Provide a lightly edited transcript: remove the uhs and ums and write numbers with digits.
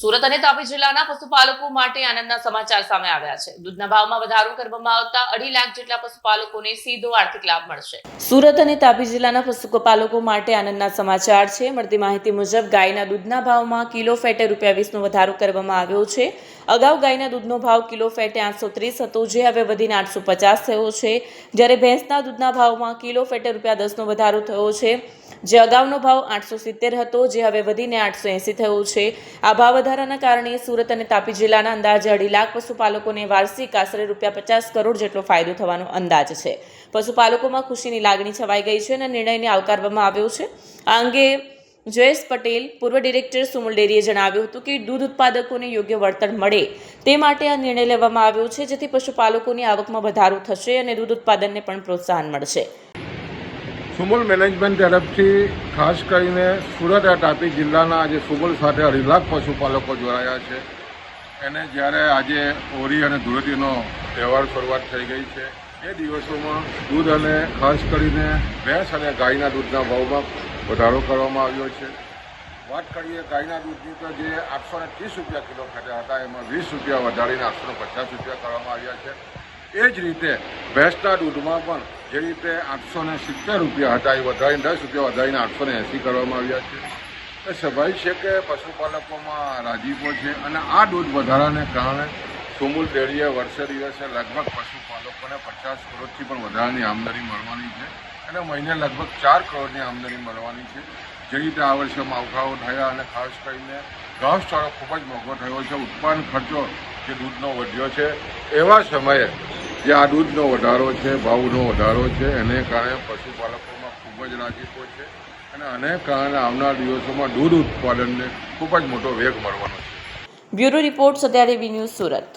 સુરત અને તાપી જિલ્લાના પશુપાલકો માટે આનંદના સમાચાર સામે આવ્યા છે। દૂધના ભાવમાં વધારો કરવામાં આવતા 2.5 લાખ જેટલા પશુપાલકોને સીધો આર્થિક લાભ મળશે। સુરત અને તાપી જિલ્લાના પશુપાલકો માટે આનંદના સમાચાર છે। મળતી માહિતી મુજબ ગાયના દૂધના ભાવમાં કિલો ફેટે ₹20નો વધારો કરવામાં આવ્યો છે। અગાઉ ગાયના દૂધનો ભાવ કિલો ફેટે 830 હતો, જે હવે વધીને 850 થયો છે, જ્યારે ભેંસના દૂધના ભાવમાં કિલો ફેટે ₹10નો વધારો થયો છે, જે અગાઉનો ભાવ 870 હતો, જે હવે વધીને 880 થયો છે। આ ભાવ વધારાના કારણે સુરત અને તાપી જિલ્લાના અંદાજે 2.5 લાખ પશુપાલકોને વાર્ષિક આશરે ₹50 કરોડ જેટલો ફાયદો થવાનો અંદાજ છે। પશુપાલકોમાં ખુશીની લાગણી છવાઈ ગઈ છે અને નિર્ણયને આવકારવામાં આવ્યો છે। આ અંગે જયેશ પટેલ, પૂર્વ ડિરેક્ટર સુમુલ ડેરીએ જણાવ્યું હતું કે દૂધ ઉત્પાદકોને યોગ્ય વળતર મળે તે માટે આ નિર્ણય લેવામાં આવ્યો છે, જેથી પશુપાલકોની આવકમાં વધારો થશે અને દૂધ ઉત્પાદનને પણ પ્રોત્સાહન મળશે। સુમુલ મેનેજમેન્ટ તરફથી ખાસ કરીને સુરત અને તાપી જિલ્લાના આજે સુમુલ સાથે 2.5 લાખ પશુપાલકો જોડાયા છે। એને જ્યારે આજે હોળી અને ધૂળેટીનો તહેવાર શરૂઆત થઈ ગઈ છે, એ દિવસોમાં દૂધ અને ખાસ કરીને ભેંસ અને ગાયના દૂધના ભાવમાં વધારો કરવામાં આવ્યો છે। વાત કરીએ ગાયના દૂધની તો જે 830 કિલો ફેટા હતા, એમાં ₹20 વધારીને 850 કરવામાં આવ્યા છે। એ જ રીતે ભેંસના દૂધમાં પણ જે રીતે 870 હતા, એ વધારીને ₹10 વધારીને 880 કરવામાં આવ્યા છે। એ સ્વાભાવિક છે કે પશુપાલકોમાં રાજીપો છે અને આ દૂધ વધારાને કારણે સુમુલ ડેરીએ વર્ષે દિવસે લગભગ પશુપાલકોને 50 કરોડથી પણ વધારાની આમદની મળવાની છે અને મહિને લગભગ 4 કરોડની આમદની મળવાની છે। જે રીતે આ વર્ષે માવઠાઓ થયા અને ખાસ કરીને ઘાસચારો ખૂબ જ મોંઘો થયો છે, ઉત્પાદન ખર્ચો જે દૂધનો વધ્યો છે, એવા સમયે જે આ દૂધનો વધારો છે, ભાવનો વધારો છે, એને કારણે પશુપાલકોમાં ખૂબ જ રાજીપો છે અને આને કારણે આવનાર દિવસોમાં દૂધ ઉત્પાદનને ખૂબ જ મોટો વેગ મળવાનો છે। Bureau report, Satya TV news, Surat.